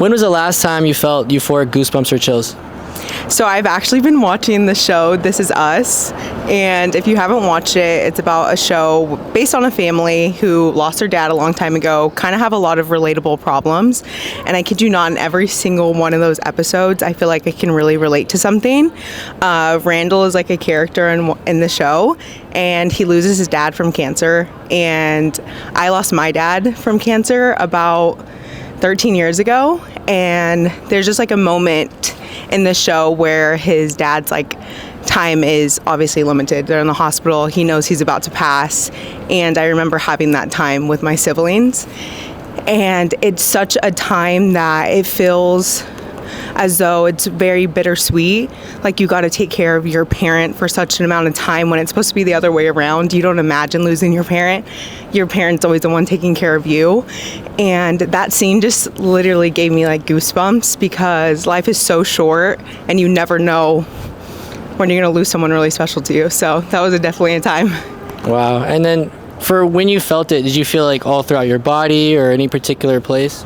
When was the last time you felt euphoric goosebumps or chills? So I've actually been watching the show This Is Us, and if you haven't watched it, it's about a show based on a family who lost their dad a long time ago, kind of have a lot of relatable problems, and I kid you not, in every single one of those episodes, I feel like I can really relate to something. Randall is like a character in the show, and he loses his dad from cancer, and I lost my dad from cancer about 13 years ago, and there's just like a moment in the show where his dad's like time is obviously limited. They're in the hospital. He knows he's about to pass. And I remember having that time with my siblings. And it's such a time that it feels as though it's very bittersweet. Like you got to take care of your parent for such an amount of time when it's supposed to be the other way around. You don't imagine losing your parent. Your parent's always the one taking care of you. And that scene just literally gave me like goosebumps because life is so short and you never know when you're going to lose someone really special to you. So that was definitely a time. Wow. And then for when you felt it, did you feel like all throughout your body or any particular place?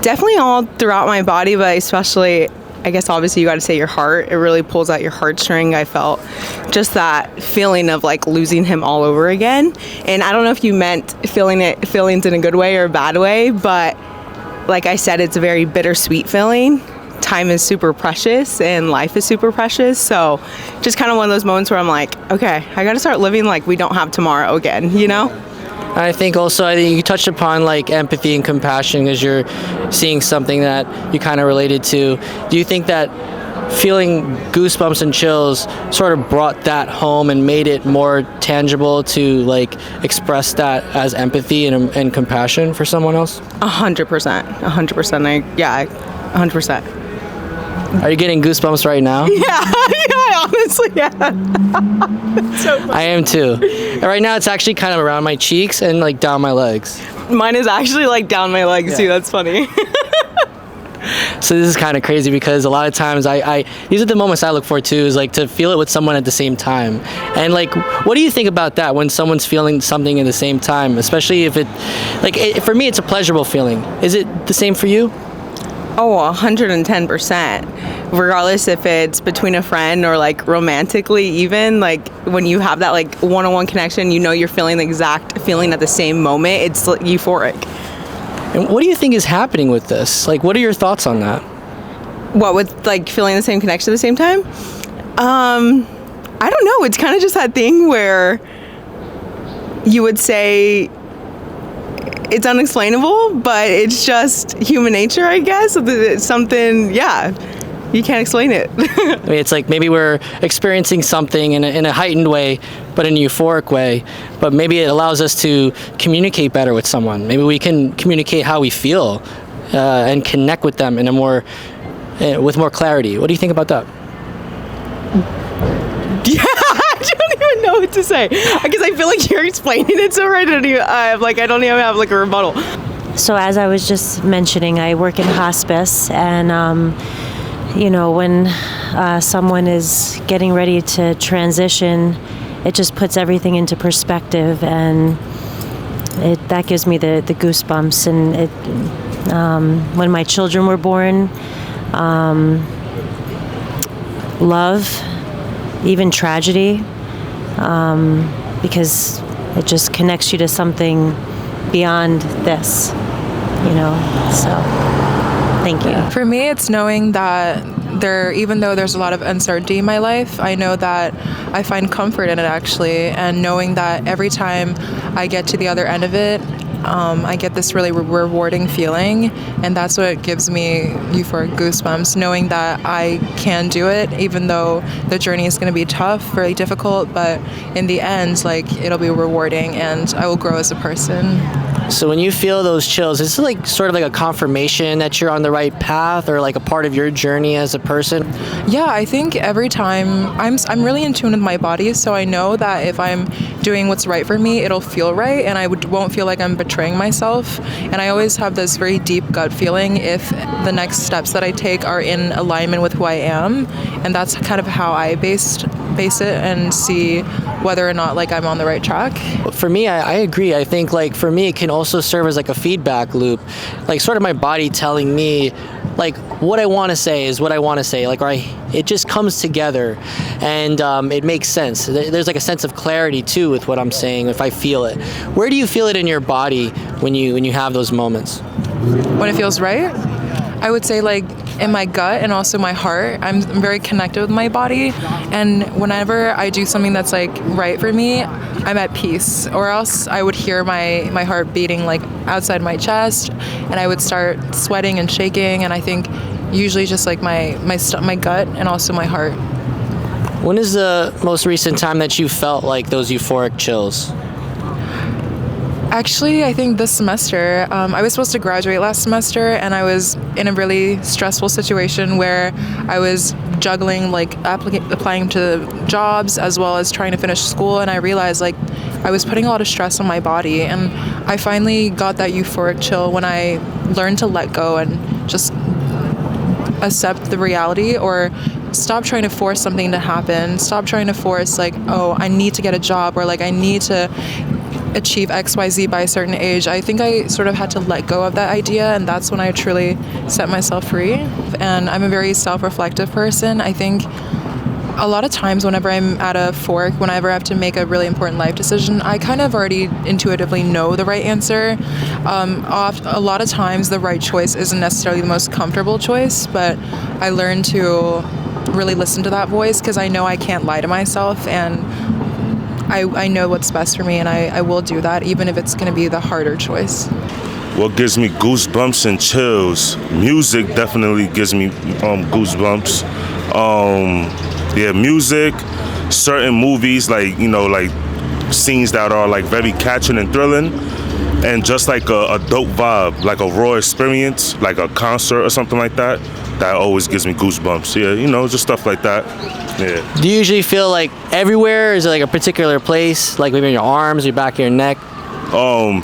Definitely all throughout my body, but especially, I guess obviously you got to say your heart. It really pulls out your heartstring. I felt just that feeling of like losing him all over again. And I don't know if you meant feelings in a good way or a bad way, but like I said, it's a very bittersweet feeling. Time is super precious and life is super precious. So just kind of one of those moments where I'm like, okay, I got to start living like we don't have tomorrow again, you know? I think you touched upon like empathy and compassion as you're seeing something that you kind of related to. Do you think that feeling goosebumps and chills sort of brought that home and made it more tangible to like express that as empathy and compassion for someone else? 100%. 100%. Are you getting goosebumps right now? Yeah, I honestly am. So funny. I am too. And right now it's actually kind of around my cheeks and like down my legs. Mine is actually like down my legs too. That's funny. So this is kind of crazy because a lot of times these are the moments I look for too, is like to feel it with someone at the same time. And like, what do you think about that when someone's feeling something at the same time, especially if for me, it's a pleasurable feeling. Is it the same for you? Oh, 110%. Regardless if it's between a friend or like romantically, even like when you have that like one-on-one connection, you know you're feeling the exact feeling at the same moment. It's like euphoric. And what do you think is happening with this? Like, what are your thoughts on that? What, with like feeling the same connection at the same time? I don't know. It's kind of just that thing where you would say it's unexplainable, but it's just human nature, I guess. It's something, you can't explain it. I mean, it's like maybe we're experiencing something in a heightened way, but in a euphoric way. But maybe it allows us to communicate better with someone. Maybe we can communicate how we feel and connect with them with more clarity. What do you think about that? Yeah, I don't even know what to say because I feel like you're explaining it so right. I don't even have like a rebuttal. So as I was just mentioning, I work in hospice, and when someone is getting ready to transition, it just puts everything into perspective, and that gives me the goosebumps. And when my children were born, love, even tragedy, because it just connects you to something beyond this, so thank you. For me, it's knowing that even though there's a lot of uncertainty in my life, I know that I find comfort in it actually, and knowing that every time I get to the other end of it, I get this really rewarding feeling, and that's what gives me euphoric goosebumps, knowing that I can do it, even though the journey is going to be tough, really difficult, but in the end, like, it'll be rewarding, and I will grow as a person. So when you feel those chills, is it like sort of like a confirmation that you're on the right path, or like a part of your journey as a person? Yeah, I think every time I'm really in tune with my body, so I know that if I'm doing what's right for me, it'll feel right, and I won't feel like I'm betraying myself. And I always have this very deep gut feeling if the next steps that I take are in alignment with who I am, and that's kind of how I base it and see whether or not like I'm on the right track. For me, I agree. I think like for me, it can also serve as like a feedback loop, like sort of my body telling me like what I want to say is what I want to say, like, or it just comes together, and it makes sense. There's like a sense of clarity too with what I'm saying if I feel it. Where do you feel it in your body when you have those moments? When it feels right, I would say like in my gut and also my heart. I'm very connected with my body, and whenever I do something that's like right for me, I'm at peace. Or else I would hear my heart beating like outside my chest, and I would start sweating and shaking. And I think usually just like my gut and also my heart. When is the most recent time that you felt like those euphoric chills? Actually, I think this semester, I was supposed to graduate last semester, and I was in a really stressful situation where I was juggling like applying to jobs as well as trying to finish school, and I realized like I was putting a lot of stress on my body, and I finally got that euphoric chill when I learned to let go and just accept the reality, or stop trying to force something to happen, stop trying to force like, oh, I need to get a job, or like I need to achieve XYZ by a certain age. I think I sort of had to let go of that idea, and that's when I truly set myself free. And I'm a very self-reflective person. I think a lot of times whenever I'm at a fork, whenever I have to make a really important life decision, I kind of already intuitively know the right answer. A lot of times the right choice isn't necessarily the most comfortable choice, but I learned to really listen to that voice because I know I can't lie to myself, and I know what's best for me, and I will do that even if it's going to be the harder choice. What gives me goosebumps and chills? Music definitely gives me goosebumps. Yeah, music, certain movies, like, you know, like scenes that are like very catching and thrilling, and just like a dope vibe, like a raw experience, like a concert or something like that, that always gives me goosebumps. Yeah, you know, just stuff like that. Yeah. Do you usually feel like everywhere? Is it like a particular place, like maybe in your arms, your back of your neck?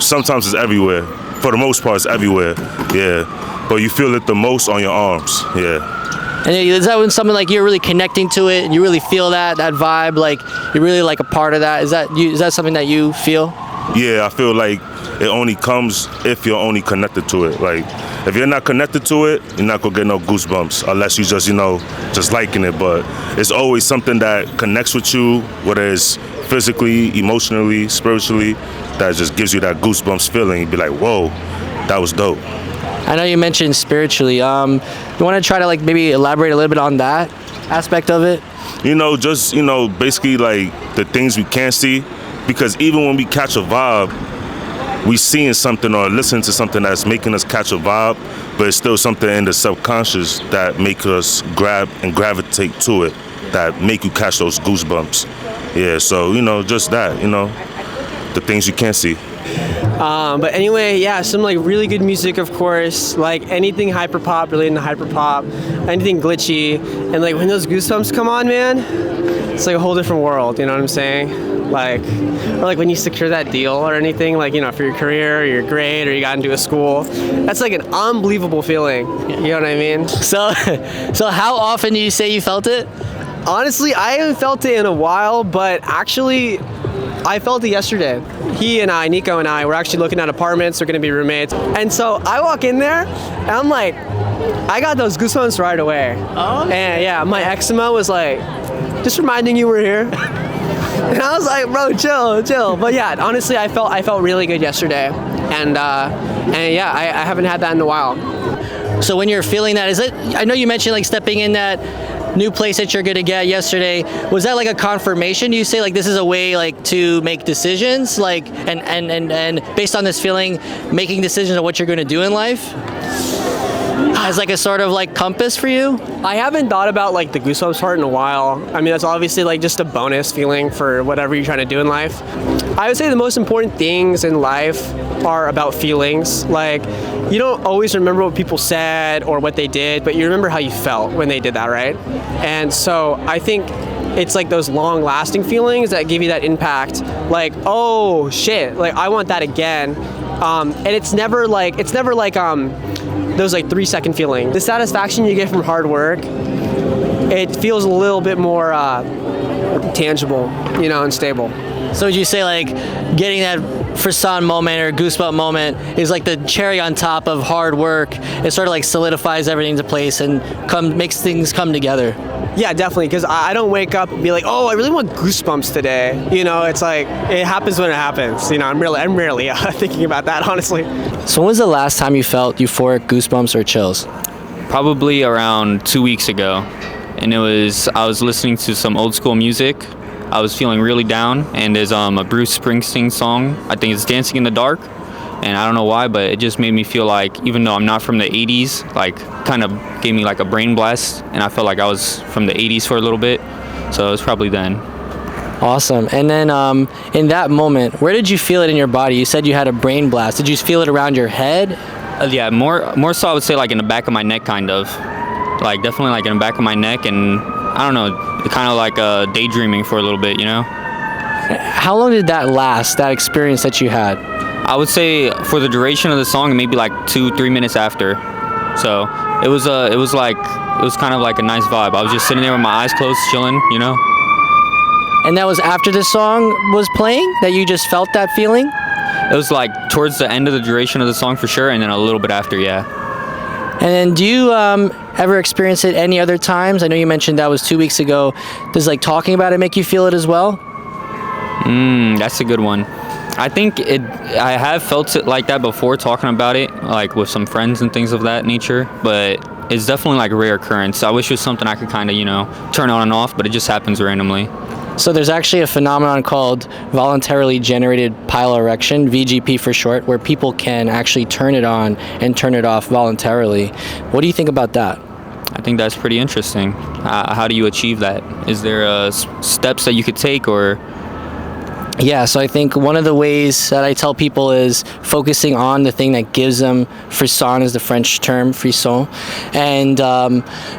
Sometimes it's everywhere. For the most part, it's everywhere. Yeah, but you feel it the most on your arms. Yeah. And is that when something like you're really connecting to it and you really feel that vibe, like you're really like a part of that? Is that something that you feel? Yeah, I feel like it only comes if you're only connected to it. Like, if you're not connected to it, you're not gonna get no goosebumps unless you just, you know, just liking it. But it's always something that connects with you, whether it's physically, emotionally, spiritually, that just gives you that goosebumps feeling. You'd be like, whoa, that was dope. I know you mentioned spiritually. You want to try to like maybe elaborate a little bit on that aspect of it? You know, just, you know, basically like the things we can't see, because even when we catch a vibe, we seeing something or listening to something that's making us catch a vibe, but it's still something in the subconscious that make us grab and gravitate to it, that make you catch those goosebumps. Yeah, so, you know, just that, you know, the things you can't see. But anyway, yeah, some like really good music, of course, like anything hyperpop, relating to hyperpop, anything glitchy, and like when those goosebumps come on, man, it's like a whole different world, you know what I'm saying? Like, or like when you secure that deal or anything, like, you know, for your career or your grade or you got into a school, that's like an unbelievable feeling, you know what I mean? So how often do you say you felt it? Honestly, I haven't felt it in a while, but actually, I felt it yesterday. He and I, Nico and I, were actually looking at apartments. We're gonna be roommates. And so I walk in there, and I'm like, I got those goosebumps right away. Oh. And yeah, my eczema was like, just reminding you we're here. And I was like, bro, chill. But yeah, honestly, I felt really good yesterday. And yeah, I haven't had that in a while. So when you're feeling that, is it, I know you mentioned like stepping in that new place that you're gonna get yesterday, was that like a confirmation? Do you say like this is a way like to make decisions, like and based on this feeling, making decisions on what you're gonna do in life as like a sort of like compass for you? I haven't thought about like the goosebumps part in a while. I mean, that's obviously like just a bonus feeling for whatever you're trying to do in life. I would say the most important things in life are about feelings. Like, you don't always remember what people said or what they did, but you remember how you felt when they did that, right? And so I think it's like those long lasting feelings that give you that impact. Like, oh shit, like I want that again. And it's never like those like 3-second feelings. The satisfaction you get from hard work, it feels a little bit more tangible, you know, and stable. So would you say like getting that Frisson moment or goosebump moment is like the cherry on top of hard work. It sort of like solidifies everything into place and makes things come together. Yeah, definitely, because I don't wake up and be like, oh, I really want goosebumps today. You know, it's like, it happens when it happens. You know, I'm rarely thinking about that, honestly. So when was the last time you felt euphoric goosebumps or chills? Probably around 2 weeks ago. And I was listening to some old school music. I was feeling really down, and there's a Bruce Springsteen song. I think it's Dancing in the Dark. And I don't know why, but it just made me feel like, even though I'm not from the 80s, like kind of gave me like a brain blast, and I felt like I was from the 80s for a little bit. So it was probably then. Awesome. And then in that moment, where did you feel it in your body? You said you had a brain blast. Did you feel it around your head? Yeah, more so I would say like in the back of my neck, kind of. Like definitely like in the back of my neck, and I don't know, kind of like daydreaming for a little bit, you know? How long did that last, that experience that you had? I would say for the duration of the song, maybe like 2-3 minutes after. So it was kind of like a nice vibe. I was just sitting there with my eyes closed, chilling, you know. And that was after the song was playing that you just felt that feeling? It was like towards the end of the duration of the song for sure, and then a little bit after, yeah. And then do you ever experience it any other times? I know you mentioned that was 2 weeks ago. Does like talking about it make you feel it as well? That's a good one. I think I have felt it like that before, talking about it, like with some friends and things of that nature, but it's definitely like a rare occurrence. I wish it was something I could kind of, you know, turn on and off, but it just happens randomly. So there's actually a phenomenon called voluntarily generated piloerection, VGP for short, where people can actually turn it on and turn it off voluntarily. What do you think about that? I think that's pretty interesting. How do you achieve that? Is there steps that you could take, or? Yeah, so I think one of the ways that I tell people is focusing on the thing that gives them, Frisson is the French term, frisson, and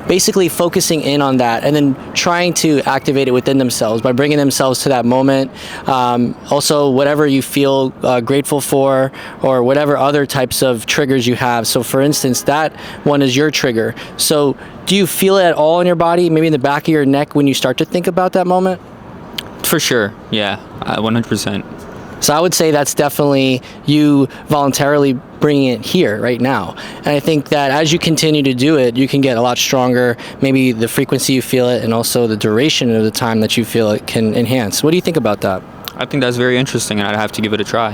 basically focusing in on that and then trying to activate it within themselves by bringing themselves to that moment. Also, whatever you feel grateful for, or whatever other types of triggers you have. So for instance, that one is your trigger. So do you feel it at all in your body, maybe in the back of your neck when you start to think about that moment? For sure, yeah, 100%. So I would say that's definitely you voluntarily bringing it here right now. And I think that as you continue to do it, you can get a lot stronger. Maybe the frequency you feel it and also the duration of the time that you feel it can enhance. What do you think about that? I think that's very interesting, and I'd have to give it a try.